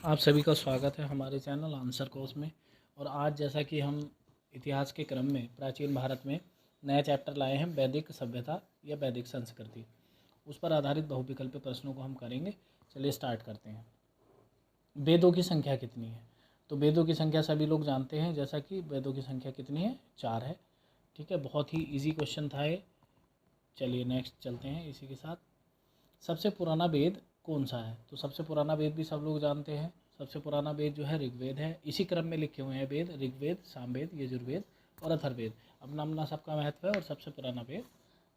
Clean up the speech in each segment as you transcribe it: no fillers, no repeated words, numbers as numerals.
आप सभी का स्वागत है हमारे चैनल आंसर कोर्स में। और आज जैसा कि हम इतिहास के क्रम में प्राचीन भारत में नया चैप्टर लाए हैं, वैदिक सभ्यता या वैदिक संस्कृति, उस पर आधारित बहुविकल्पीय प्रश्नों को हम करेंगे। चलिए स्टार्ट करते हैं। वेदों की संख्या कितनी है? तो वेदों की संख्या सभी लोग जानते हैं, जैसा कि वेदों की संख्या कितनी है? 4 है। ठीक है, बहुत ही ईजी क्वेश्चन था ये। चलिए नेक्स्ट चलते हैं इसी के साथ। सबसे पुराना वेद कौन सा है? तो सबसे पुराना वेद भी सब लोग जानते हैं। सबसे पुराना वेद जो है ऋग्वेद है। इसी क्रम में लिखे हुए हैं वेद ऋग्वेद, सामवेद, यजुर्वेद और अथर्ववेद। अपना अपना सबका महत्व है और सबसे पुराना वेद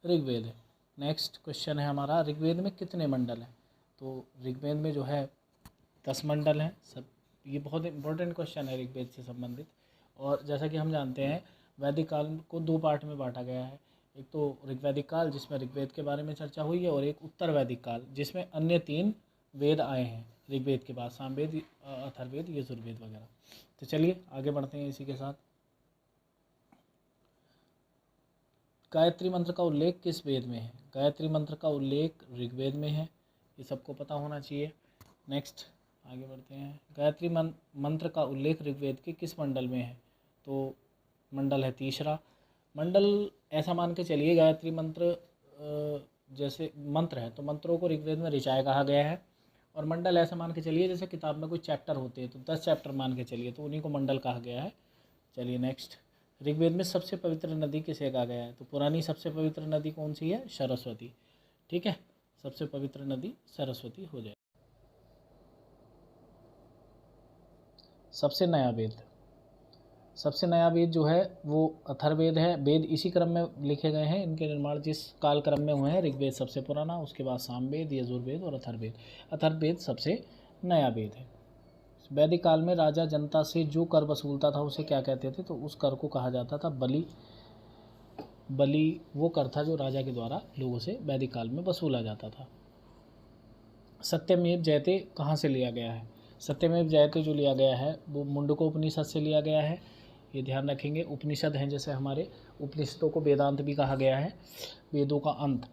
ऋग्वेद है। नेक्स्ट क्वेश्चन है हमारा, ऋग्वेद में कितने मंडल हैं? तो ऋग्वेद में जो है 10 मंडल हैं सब। ये बहुत इंपॉर्टेंट क्वेश्चन है ऋग्वेद से संबंधित। और जैसा कि हम जानते हैं वैदिक काल को 2 पार्ट में बांटा गया है। एक तो ऋग्वैदिक काल जिसमें ऋग्वेद के बारे में चर्चा हुई है, और एक उत्तर वैदिक काल जिसमें अन्य 3 वेद आए हैं ऋग्वेद के बाद, सामवेद, अथर्ववेद, यजुर्वेद वगैरह। तो चलिए आगे बढ़ते हैं इसी के साथ। गायत्री मंत्र का उल्लेख किस वेद में है? गायत्री मंत्र का उल्लेख ऋग्वेद में है, ये सबको पता होना चाहिए। नेक्स्ट आगे बढ़ते हैं। गायत्री मंत्र का उल्लेख ऋग्वेद के किस मंडल में है? तो मंडल है तीसरा। मंडल ऐसा मान के चलिए, गायत्री मंत्र जैसे मंत्र है तो मंत्रों को ऋग्वेद में ऋचाएँ कहा गया है। और मंडल ऐसा मान के चलिए जैसे किताब में कोई चैप्टर होते हैं तो 10 चैप्टर मान के चलिए, तो उन्हीं को मंडल कहा गया है। चलिए नेक्स्ट। ऋग्वेद में सबसे पवित्र नदी किसे कहा गया है? तो पुरानी सबसे पवित्र नदी कौन सी है? सरस्वती। ठीक है, सबसे पवित्र नदी सरस्वती हो जाए। सबसे नया वेद, सबसे नया वेद जो है वो अथर्ववेद है। वेद इसी क्रम में लिखे गए हैं, इनके निर्माण जिस काल क्रम में हुए हैं। ऋग्वेद सबसे पुराना, उसके बाद सामवेद, यजुर्वेद और अथर्ववेद। अथर्ववेद सबसे नया वेद है। वैदिक काल में राजा जनता से जो कर वसूलता था उसे क्या कहते थे? तो उस कर को कहा जाता था बलि। बलि वो कर था जो राजा के द्वारा लोगों से वैदिक काल में वसूला जाता था। सत्यमेव जयते कहाँ से लिया गया है? सत्यमेव जयते जो लिया गया है वो मुंडको उपनिषद से लिया गया है, ये ध्यान रखेंगे। उपनिषद हैं, जैसे हमारे उपनिषदों को वेदांत भी कहा गया है, वेदों का अंत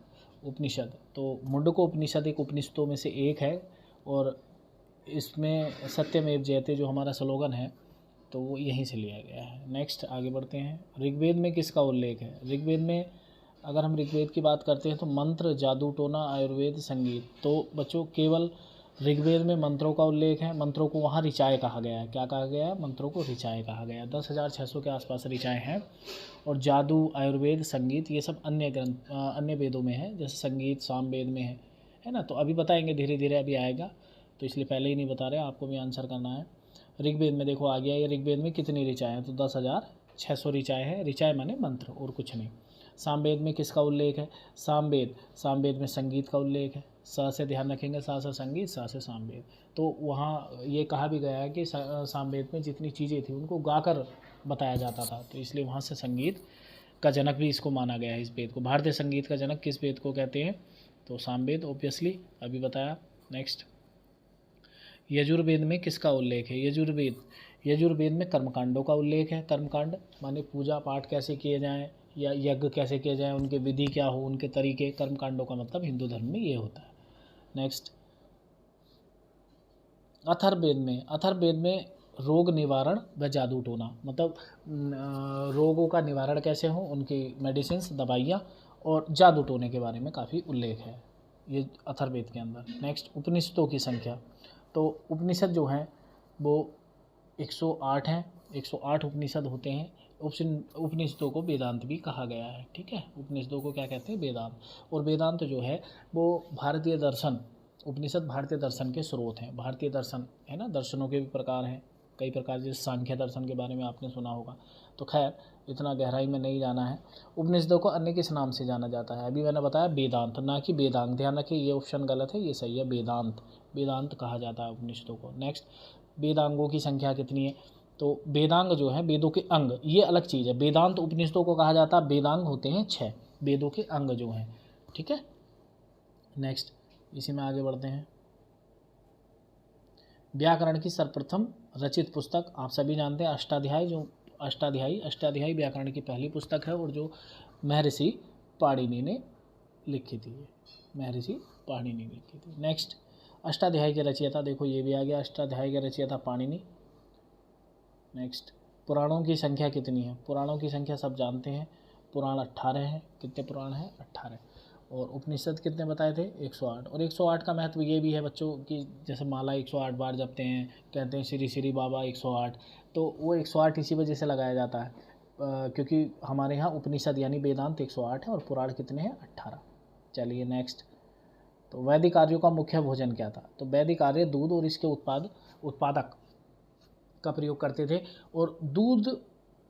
उपनिषद। तो मुंडको उपनिषद एक उपनिषदों में से एक है, और इसमें सत्यमेव जयते जो हमारा स्लोगन है तो वो यहीं से लिया गया है। नेक्स्ट आगे बढ़ते हैं। ऋग्वेद में किसका उल्लेख है? ऋग्वेद में अगर हम ऋग्वेद की बात करते हैं तो मंत्र, जादू टोना, आयुर्वेद, संगीत। तो बच्चों केवल ऋग्वेद में मंत्रों का उल्लेख है। मंत्रों को वहाँ ऋचाएँ कहा गया है। क्या कहा गया है? मंत्रों को ऋचाएँ कहा गया है। 10,600 के आसपास ऋचाएँ हैं। और जादू, आयुर्वेद, संगीत ये सब अन्य ग्रंथ अन्य वेदों में है, जैसे संगीत सामवेद में है ना। तो अभी बताएंगे, धीरे धीरे अभी आएगा, तो इसलिए पहले ही नहीं बता रहे, आपको भी आंसर करना है। ऋग्वेद में देखो आ गया, ये ऋग्वेद में कितनी ऋचाएँ हैं? तो 10,600 ऋचाएँ हैं। ऋचाएँ माने मंत्र और कुछ नहीं। सामवेद में किसका उल्लेख है? सामवेद में संगीत का उल्लेख है। स से ध्यान रखेंगे, सा से संगीत, सा से सामवेद। तो वहाँ ये कहा भी गया है कि सामवेद में जितनी चीज़ें थी उनको गाकर बताया जाता था, तो इसलिए वहाँ से संगीत का जनक भी इसको माना गया है, इस वेद को। भारतीय संगीत का जनक किस वेद को कहते हैं? तो सामवेद, ऑब्वियसली अभी बताया। नेक्स्ट, यजुर्वेद में किसका उल्लेख है? यजुर्वेद में कर्मकांडों का उल्लेख है। कर्मकांड माने पूजा पाठ कैसे किए जाएं या यज्ञ कैसे किए जाएं, उनके विधि क्या हो, उनके तरीके। कर्मकांडों का मतलब हिंदू धर्म में ये होता है। नेक्स्ट, अथर्ववेद में रोग निवारण व जादू टोना, मतलब रोगों का निवारण कैसे हो, उनकी मेडिसिन्स, दवाइयाँ और जादू टोने के बारे में काफ़ी उल्लेख है ये अथर्ववेद के अंदर। नेक्स्ट, उपनिषदों की संख्या। तो उपनिषद जो हैं वो 108 हैं। 108 उपनिषद होते हैं। उपनिषदों को वेदांत भी कहा गया है। ठीक है, उपनिषदों को क्या कहते हैं? वेदांत। और वेदांत जो है वो भारतीय दर्शन, उपनिषद भारतीय दर्शन के स्रोत हैं। भारतीय दर्शन है ना, दर्शनों के भी प्रकार हैं कई प्रकार, जैसे सांख्य दर्शन के बारे में आपने सुना होगा। तो खैर इतना गहराई में नहीं जाना है। उपनिषदों को अन्य किस नाम से जाना जाता है? अभी मैंने बताया वेदांत, ना कि वेदांग। ध्यान रखिए, ये ऑप्शन गलत है, ये सही है, वेदांत। वेदांत कहा जाता है उपनिषदों को। नेक्स्ट, वेदांगों की संख्या कितनी है? तो वेदांग जो है वेदों के अंग, ये अलग चीज़ है। वेदांत उपनिषदों को कहा जाता है, वेदांग होते हैं 6 वेदों के अंग जो हैं। ठीक है, नेक्स्ट इसी में आगे बढ़ते हैं। व्याकरण की सर्वप्रथम रचित पुस्तक आप सभी जानते हैं, अष्टाध्यायी। जो अष्टाध्यायी व्याकरण की पहली पुस्तक है, और जो महर्षि पाणिनि ने लिखी थी। महर्षि पाणिनि ने लिखी थी। नेक्स्ट, अष्टाध्यायी के रचयिता, देखो ये भी आ गया, अष्टाध्यायी के रचयिता पाणिनि। नेक्स्ट, पुराणों की संख्या कितनी है? पुराणों की संख्या सब जानते हैं, पुराण 18 हैं। कितने पुराण हैं? 18। और उपनिषद कितने बताए थे? 108। और 108 का महत्व ये भी है बच्चों कि जैसे माला 108 बार जपते हैं, कहते हैं श्री श्री बाबा 108, तो वो 108 इसी वजह से लगाया जाता है क्योंकि हमारे यहाँ उपनिषद यानी वेदांत 108 है और पुराण कितने हैं? 18। चलिए नेक्स्ट, तो वैदिक आर्यों का मुख्य भोजन क्या था? तो वैदिक आर्य दूध और इसके उत्पादक का प्रयोग करते थे। और दूध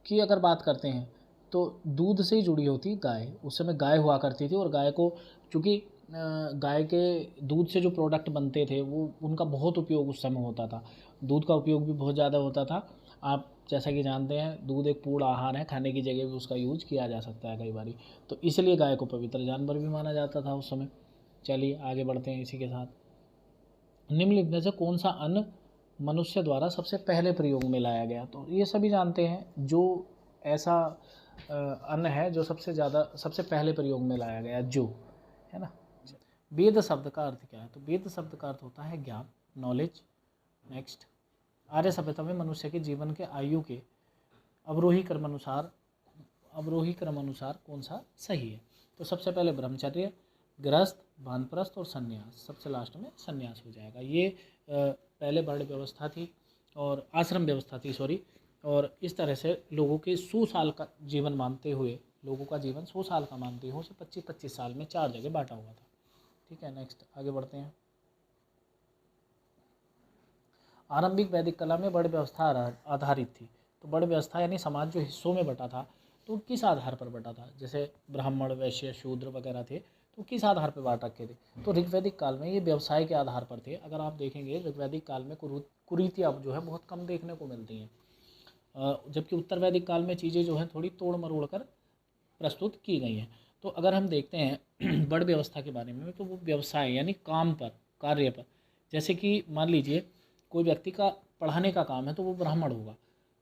की अगर बात करते हैं तो दूध से ही जुड़ी होती गाय। उस समय गाय हुआ करती थी और गाय को, चूँकि गाय के दूध से जो प्रोडक्ट बनते थे वो उनका बहुत उपयोग उस समय होता था। दूध का उपयोग भी बहुत ज़्यादा होता था। आप जैसा कि जानते हैं दूध एक पूर्ण आहार है, खाने की जगह भी उसका यूज किया जा सकता है कई बार, तो इसलिए गाय को पवित्र जानवर भी माना जाता था उस समय। चलिए आगे बढ़ते हैं इसी के साथ। निम्नलिखित में से कौन सा अन्न मनुष्य द्वारा सबसे पहले प्रयोग में लाया गया? तो ये सभी जानते हैं जो ऐसा अन्न है जो सबसे पहले प्रयोग में लाया गया, जो है ना। वेद शब्द का अर्थ क्या है? तो वेद शब्द का अर्थ होता है ज्ञान, नॉलेज। नेक्स्ट, आर्य सभ्यता में मनुष्य के जीवन के आयु के अवरोही क्रम अनुसार कौन सा सही है? तो सबसे पहले ब्रह्मचर्य, गृहस्थ, वानप्रस्थ और संन्यास, सबसे लास्ट में संन्यास हो जाएगा। ये पहले वर्ण व्यवस्था थी और आश्रम व्यवस्था थी, सॉरी। और इस तरह से लोगों के 100 साल का जीवन मानते हुए, लोगों का जीवन 100 साल का मानते हुए 25-25 साल में 4 जगह बांटा हुआ था। ठीक है, नेक्स्ट आगे बढ़ते हैं। आरंभिक वैदिक कला में वर्ण व्यवस्था आधारित थी। तो वर्ण व्यवस्था यानी समाज जो हिस्सों में बटा था तो किस आधार पर बटा था? जैसे ब्राह्मण, वैश्य, शूद्र वगैरह थे, तो किस आधार पर बांट रखे थे? तो ऋग्वैदिक काल में ये व्यवसाय के आधार पर थे। अगर आप देखेंगे ऋग्वैदिक काल में कुरीतियाँ जो है बहुत कम देखने को मिलती हैं, जबकि उत्तर वैदिक काल में चीज़ें जो हैं थोड़ी तोड़ मरोड़ कर प्रस्तुत की गई हैं। तो अगर हम देखते हैं वर्ण व्यवस्था के बारे में, तो वो व्यवसाय यानी काम पर, कार्य पर, जैसे कि मान लीजिए कोई व्यक्ति का पढ़ाने का काम है तो वो ब्राह्मण होगा,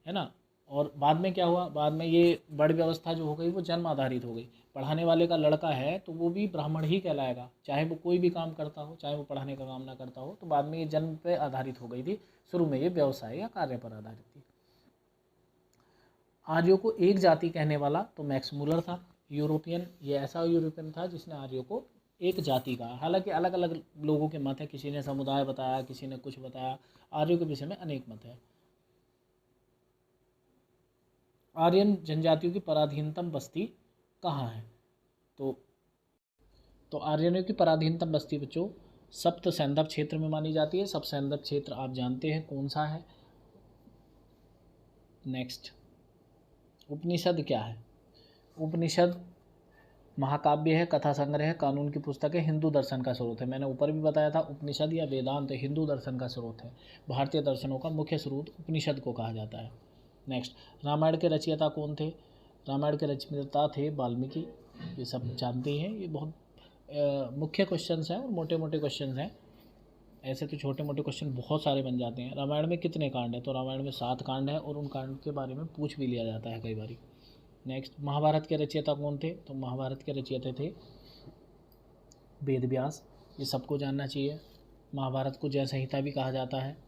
है ना। और बाद में क्या हुआ? बाद में ये वर्ण व्यवस्था जो हो गई वो जन्म आधारित हो गई। पढ़ाने वाले का लड़का है तो वो भी ब्राह्मण ही कहलाएगा, चाहे वो कोई भी काम करता हो, चाहे वो पढ़ाने का काम ना करता हो। तो बाद में ये जन्म पे आधारित हो गई थी, शुरू में ये व्यवसाय या कार्य पर आधारित थी। आर्यों को एक जाति कहने वाला तो मैक्स मूलर था, यूरोपियन। ये ऐसा यूरोपियन था जिसने आर्यों को एक जाति कहा। हालांकि अलग अलग लोगों के मत है, किसी ने समुदाय बताया, किसी ने कुछ बताया। आर्यों के विषय में अनेक मत है। आर्यन जनजातियों की पराधीनतम बस्ती कहाँ है? तो आर्यनों की पराधीनतम बस्ती बच्चों सप्त सैंधव क्षेत्र में मानी जाती है। सप्त सैंधव क्षेत्र आप जानते हैं कौन सा है। नेक्स्ट, उपनिषद क्या है? उपनिषद महाकाव्य है, कथा संग्रह है, कानून की पुस्तक है, हिंदू दर्शन का स्रोत है। मैंने ऊपर भी बताया था उपनिषद या वेदांत हिंदू दर्शन का स्रोत है। भारतीय दर्शनों का मुख्य स्रोत उपनिषद को कहा जाता है। नेक्स्ट, रामायण के रचयिता कौन थे? रामायण के रचयिता थे वाल्मीकि। ये सब जानते हैं, ये बहुत मुख्य क्वेश्चंस हैं और मोटे मोटे क्वेश्चंस हैं। ऐसे तो छोटे मोटे क्वेश्चन बहुत सारे बन जाते हैं। रामायण में कितने कांड हैं? तो रामायण में 7 कांड हैं और उन कांड के बारे में पूछ भी लिया जाता है कई बार। नेक्स्ट, महाभारत के रचयिता कौन थे? तो महाभारत के रचयिता थे वेद व्यास। ये सबको जानना चाहिए। महाभारत को जय संहिता भी कहा जाता है।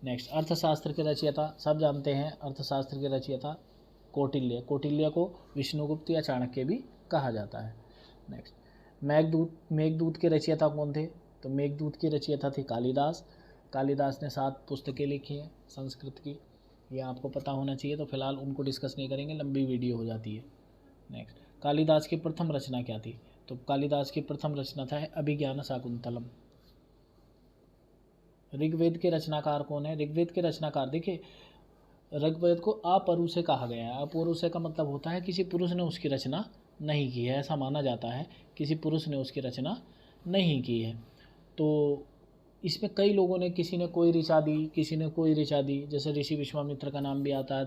नेक्स्ट, अर्थशास्त्र के रचयिता सब जानते हैं। अर्थशास्त्र के रचयिता कौटिल्य। कौटिल्य को विष्णुगुप्त या चाणक्य भी कहा जाता है। नेक्स्ट, मेघदूत के रचयिता कौन थे? तो मेघदूत की रचयिता थी कालिदास। कालिदास ने 7 पुस्तकें लिखी हैं संस्कृत की, ये आपको पता होना चाहिए। तो फिलहाल उनको डिस्कस नहीं करेंगे, लंबी वीडियो हो जाती है। नेक्स्ट, कालिदास की प्रथम रचना क्या थी? तो कालिदास की प्रथम रचना था अभिज्ञान शाकुंतलम। ऋग्वेद के रचनाकार कौन है? ऋग्वेद के रचनाकार देखिए, ऋग्वेद को अपरु से कहा गया है। अपरु से का मतलब होता है किसी पुरुष ने उसकी रचना नहीं की है, ऐसा माना जाता है किसी पुरुष ने उसकी रचना नहीं की है। तो इसमें कई लोगों ने, किसी ने कोई ऋचा दी, किसी ने कोई ऋचा दी। जैसे ऋषि विश्वामित्र का नाम भी आता है,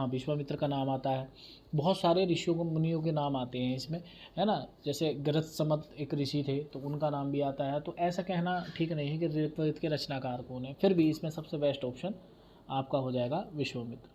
विश्वामित्र का नाम आता है। बहुत सारे ऋषियों को, मुनियों के नाम आते हैं इसमें, है ना। जैसे गृहस्थमत एक ऋषि थे तो उनका नाम भी आता है। तो ऐसा कहना ठीक नहीं है कि ऋग्वेद के रचनाकार कौन है। फिर भी इसमें सबसे बेस्ट ऑप्शन आपका हो जाएगा विश्वामित्र।